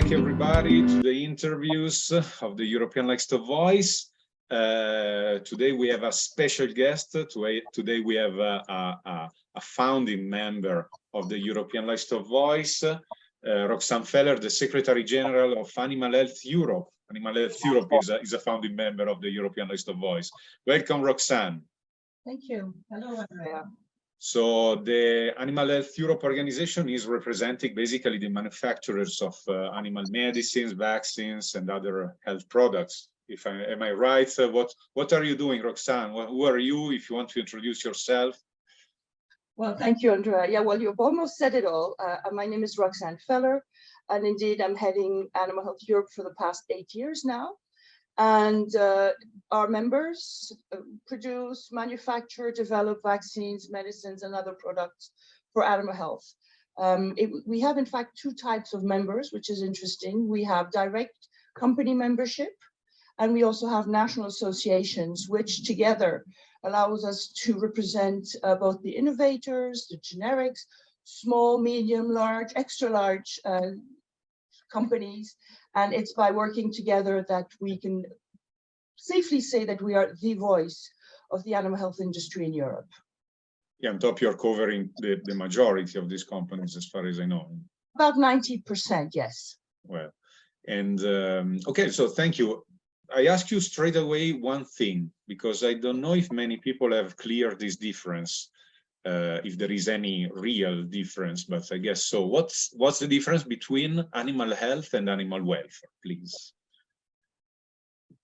back, everybody, to the interviews of the European Livestock Voice. Today we have a special guest. Today we have a founding member of the European Livestock Voice, Roxane Feller, the Secretary General of Animal Health Europe. Animal Health Europe is a founding member of the European Livestock Voice. Welcome, Roxane. Thank you. Hello, Andrea. So the Animal Health Europe organization is representing basically the manufacturers of animal medicines, vaccines, and other health products. Am I right? What are you doing, Roxane? Who are you, if you want to introduce yourself? Well, thank you, Andrea. Yeah, well, you've almost said it all. My name is Roxane Feller, and indeed, I'm heading Animal Health Europe for the past 8 years now. And our members produce, manufacture, develop vaccines, medicines, and other products for animal health. We have, in fact, two types of members, which is interesting. We have direct company membership, and we also have national associations, which together allows us to represent both the innovators, the generics, small, medium, large, extra large companies. And it's by working together that we can safely say that we are the voice of the animal health industry in Europe. Yeah, on top you're covering the majority of these companies, as far as I know. About 90%, yes. Well, and okay, so thank you. I ask you straight away one thing, because I don't know if many people have cleared this difference. If there is any real difference, but I guess so. What's the difference between animal health and animal welfare, please?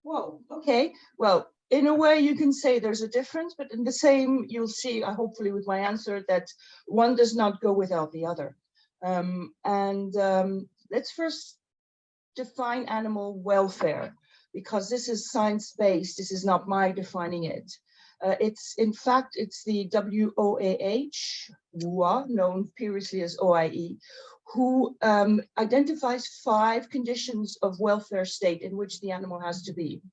Whoa, okay. Well, in a way you can say there's a difference, but in the same, you'll see, hopefully with my answer, that one does not go without the other. Let's first define animal welfare, because this is science-based. This is not my defining it. It's the WOAH, known previously as OIE, who identifies 5 conditions of welfare state in which the animal has to be.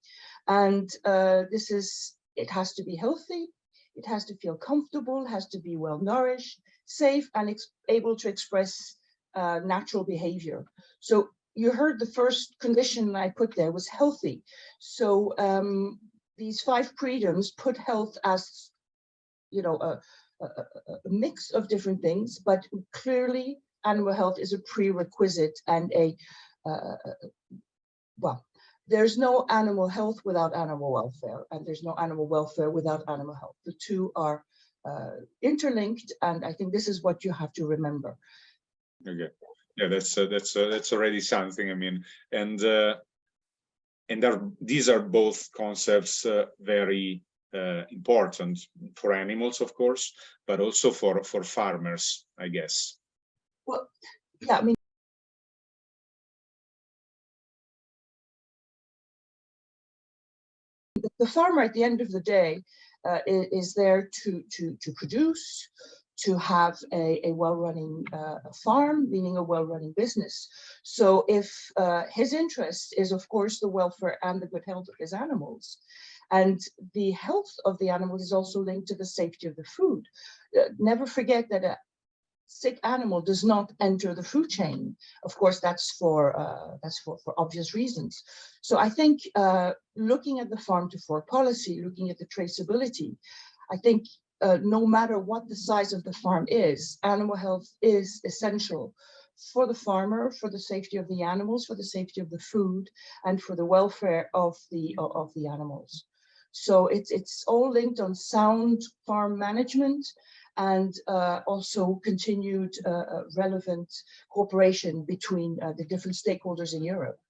And it has to be healthy, it has to feel comfortable, has to be well nourished, safe, and able to express natural behavior. So you heard the first condition I put there was healthy. So these 5 freedoms put health as, you know, a mix of different things, but clearly animal health is a prerequisite and well, there's no animal health without animal welfare, and there's no animal welfare without animal health. The two are interlinked, and I think this is what you have to remember. Okay, yeah, that's already something. I mean, and these are both concepts very important for animals, of course, but also for farmers, I guess. Well, yeah, I mean, the farmer at the end of the day is there to produce, to have a well-running farm, meaning a well-running business. So if his interest is, of course, the welfare and the good health of his animals, and the health of the animals is also linked to the safety of the food. Never forget that a sick animal does not enter the food chain. Of course, that's for obvious reasons. So I think looking at the farm to fork policy, looking at the traceability, I think no matter what the size of the farm is, animal health is essential for the farmer, for the safety of the animals, for the safety of the food, and for the welfare of the animals. So it's all linked on sound farm management, and also continued relevant cooperation between the different stakeholders in Europe.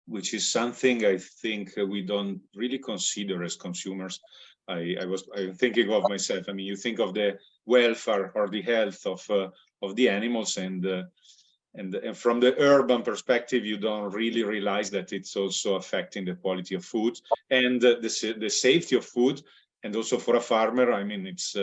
Which is something I think we don't really consider as consumers. I'm thinking of myself. I mean, you think of the welfare or the health of the animals, and from the urban perspective, you don't really realize that it's also affecting the quality of food and the safety of food. And also for a farmer, I mean, it's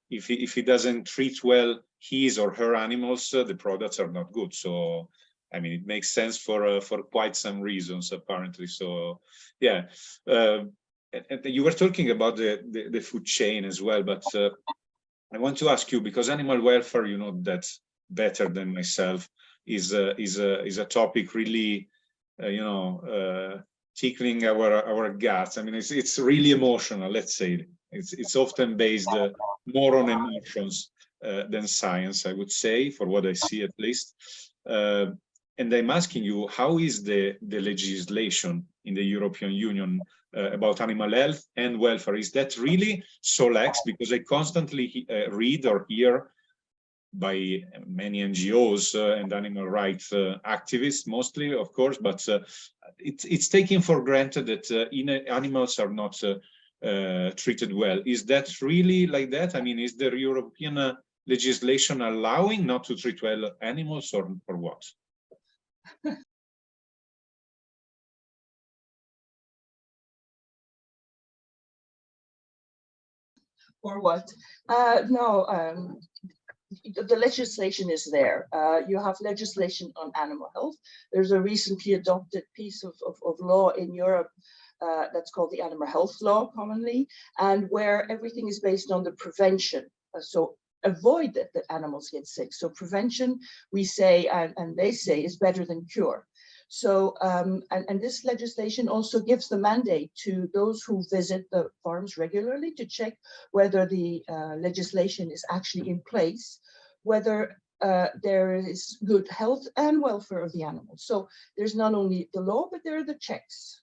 if he doesn't treat well his or her animals, the products are not good. So, I mean, it makes sense for quite some reasons, apparently. So, yeah. And you were talking about the food chain as well, but I want to ask you, because animal welfare, you know that better than myself. is a topic really, tickling our guts. I mean, it's really emotional. Let's say it's often based more on emotions than science, I would say, for what I see at least. And I'm asking you, how is the legislation in the European Union about animal health and welfare? Is that really so lax? Because I constantly read or hear by many NGOs and animal rights activists, mostly, of course, but it's taken for granted that animals are not treated well. Is that really like that? I mean, is the European legislation allowing not to treat well animals, or what? Or what? No, the legislation is there. You have legislation on animal health. There's a recently adopted piece of law in Europe that's called the Animal Health Law commonly, and where everything is based on the prevention. So avoid that animals get sick. So prevention, we say, and they say, is better than cure. So, and this legislation also gives the mandate to those who visit the farms regularly to check whether the legislation is actually in place, whether there is good health and welfare of the animals. So there's not only the law, but there are the checks.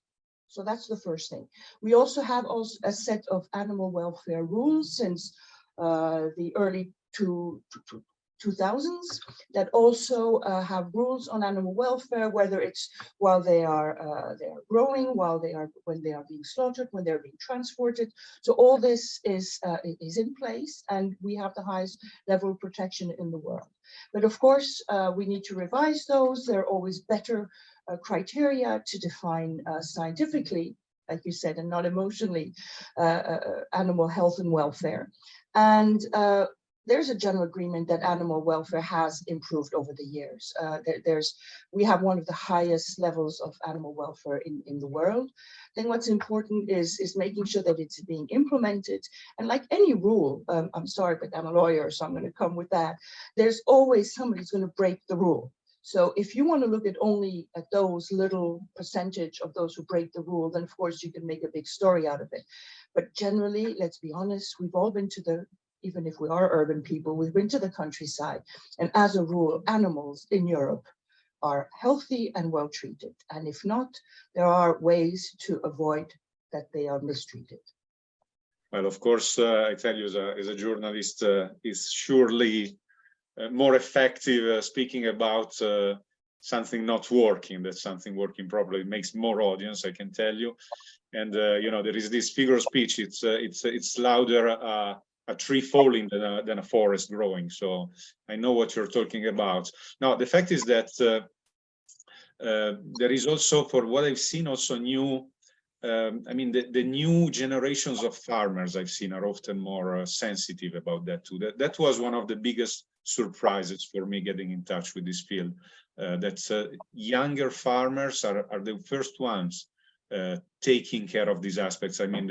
So that's the first thing. We also have a set of animal welfare rules since the early 2000s that also have rules on animal welfare, whether it's while they are growing, when they are being slaughtered, when they're being transported. So all this is in place, and we have the highest level of protection in the world. But of course, we need to revise those. There are always better criteria to define scientifically, like you said, and not emotionally, animal health and welfare. And there's a general agreement that animal welfare has improved over the years. We have one of the highest levels of animal welfare in the world. Then what's important is making sure that it's being implemented. And like any rule, I'm sorry, but I'm a lawyer, so I'm going to come with that. There's always somebody who's going to break the rule. So if you want to look at only at those little percentage of those who break the rule, then of course you can make a big story out of it. But generally, let's be honest, we've all been to even if we are urban people, we've been to the countryside. And as a rule, animals in Europe are healthy and well treated. And if not, there are ways to avoid that they are mistreated. Well, of course, I tell you, as a journalist, is surely more effective speaking about something not working, that something working properly makes more audience, I can tell you. And there is this figure of speech. It's louder a tree falling than a forest growing. So I know what you're talking about. Now the fact is that there is also, for what I've seen, also new. I mean, the new generations of farmers I've seen are often more sensitive about that too. That was one of the biggest surprises for me getting in touch with this field. That younger farmers are the first ones taking care of these aspects. I mean,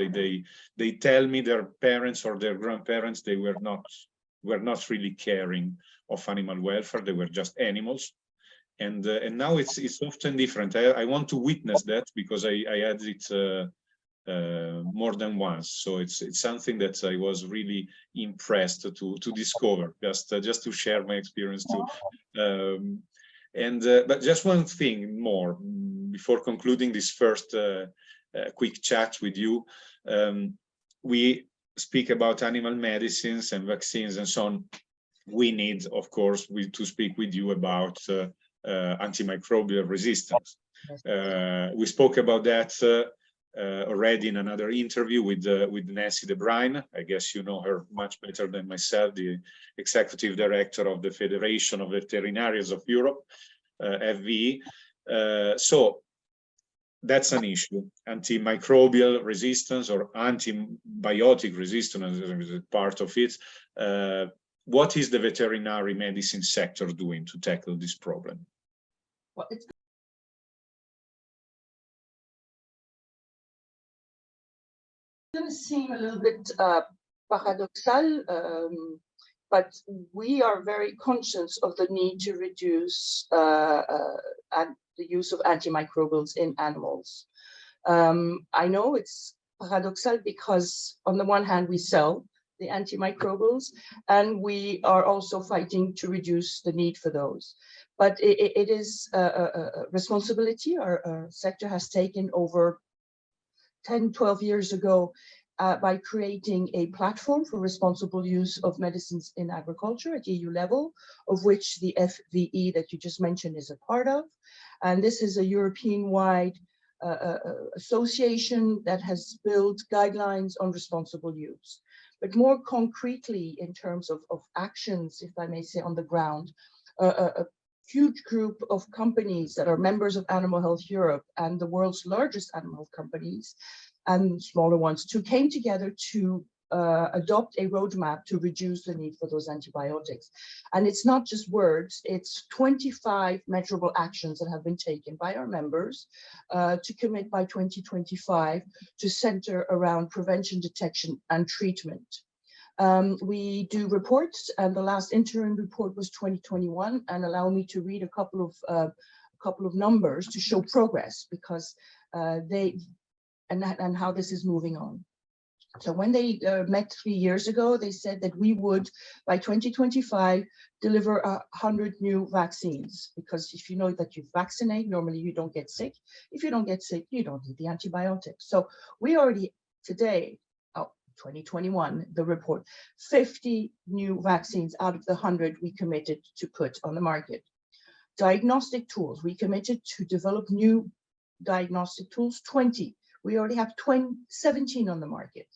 they tell me their parents or their grandparents, they were not really caring of animal welfare. They were just animals. And now it's often different. I want to witness that because I had it more than once. So it's something that I was really impressed to discover, just to share my experience too. But just one thing more before concluding this first quick chat with you. We speak about animal medicines and vaccines and so on. We need, of course, to speak with you about antimicrobial resistance. We spoke about that already in another interview with Nancy de Bruyn. I guess you know her much better than myself, the executive director of the Federation of Veterinarians of Europe, FVE. So that's an issue. Antimicrobial resistance or antibiotic resistance is part of it. What is the veterinary medicine sector doing to tackle this problem? Well, it's going to seem a little bit paradoxal, but we are very conscious of the need to reduce the use of antimicrobials in animals. I know it's paradoxal because on the one hand, we sell the antimicrobials and we are also fighting to reduce the need for those. But it is a responsibility our sector has taken over 10, 12 years ago by creating a platform for responsible use of medicines in agriculture at EU level, of which the FVE that you just mentioned is a part of. And this is a European-wide association that has built guidelines on responsible use. But more concretely, in terms of actions, if I may say, on the ground, a huge group of companies that are members of Animal Health Europe and the world's largest animal health companies and smaller ones too came together to adopt a roadmap to reduce the need for those antibiotics. And it's not just words, it's 25 measurable actions that have been taken by our members to commit by 2025 to center around prevention, detection, and treatment. We do reports, and the last interim report was 2021, and allow me to read a couple of numbers to show progress, because and how this is moving on. So when they met 3 years ago, they said that we would, by 2025, deliver 100 new vaccines, because if you know that you vaccinate, normally you don't get sick. If you don't get sick, you don't need the antibiotics. So we already today, 2021, the report, 50 new vaccines out of the 100 we committed to put on the market. Diagnostic tools, we committed to develop new diagnostic tools, 20. We already have 17 on the market.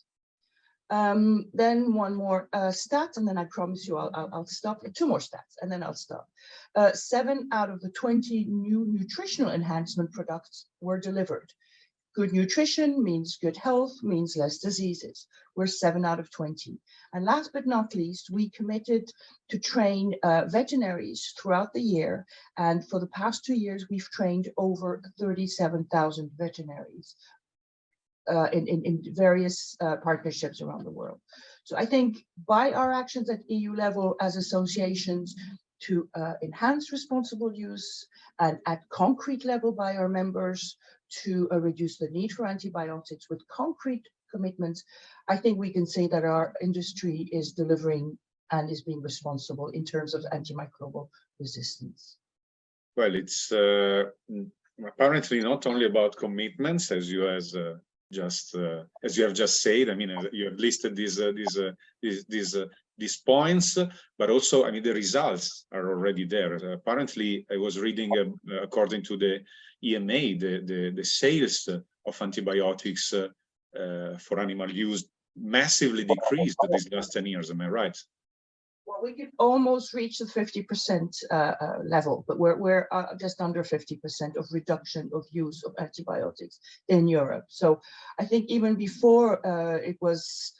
Then one more stat, and then I promise you I'll stop. 2 more stats, and then I'll stop. 7 out of the 20 new nutritional enhancement products were delivered. Good nutrition means good health, means less diseases. We're 7 out of 20. And last but not least, we committed to train veterinaries throughout the year. And for the past 2 years, we've trained over 37,000 veterinaries in various partnerships around the world. So I think by our actions at EU level as associations to enhance responsible use, and at concrete level by our members to reduce the need for antibiotics with concrete commitments, I think we can say that our industry is delivering and is being responsible in terms of antimicrobial resistance. Well, it's apparently not only about commitments, as you have just said. I mean, you have listed these points, but also, I mean, the results are already there. Apparently, I was reading, according to the EMA, the sales of antibiotics for animal use massively decreased these last 10 years. Am I right? Well, we could almost reach the 50% level, but we're just under 50% of reduction of use of antibiotics in Europe. So I think even before it was,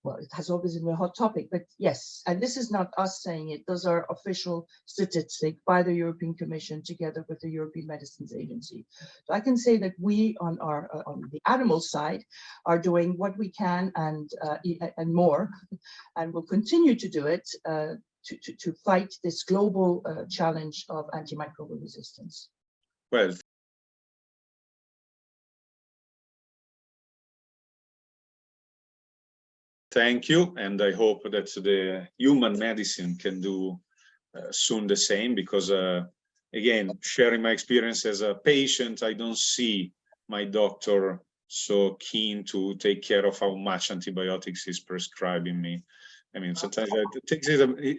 well, it has always been a hot topic, but yes, and this is not us saying it, those are official statistics by the European Commission together with the European Medicines Agency. So I can say that we on the animal side are doing what we can and more, and will continue to do it to fight this global challenge of antimicrobial resistance. Well, thank you, and I hope that the human medicine can do soon the same, because again, sharing my experience as a patient, I don't see my doctor so keen to take care of how much antibiotics he's prescribing me. I mean, sometimes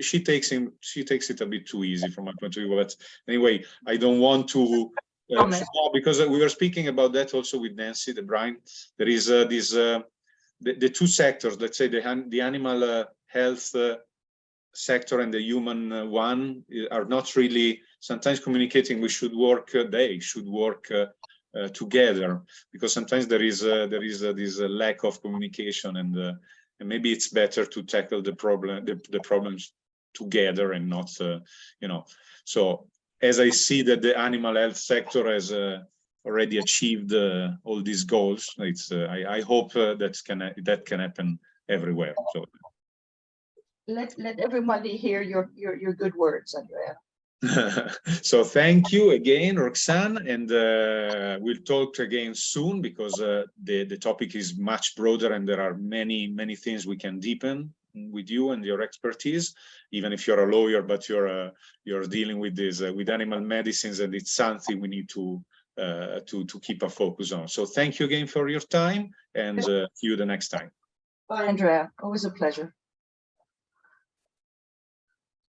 she takes it a bit too easy from my point of view. But anyway, I don't want to because we were speaking about that also with Nancy, the Brian. There is the 2 sectors, let's say the animal health sector and the human one are not really sometimes communicating. We should work, they should work together, because sometimes there is this lack of communication, and maybe it's better to tackle the problems together and not, So as I see that the animal health sector has already achieved all these goals, I hope that can happen everywhere. So let everybody hear your good words, Andrea. So thank you again, Roxane, and we'll talk again soon, because the topic is much broader and there are many things we can deepen with you and your expertise, even if you're a lawyer, but you're dealing with this with animal medicines, and it's something we need to keep a focus on. So thank you again for your time, and see you the next time. Bye, Andrea. Always a pleasure.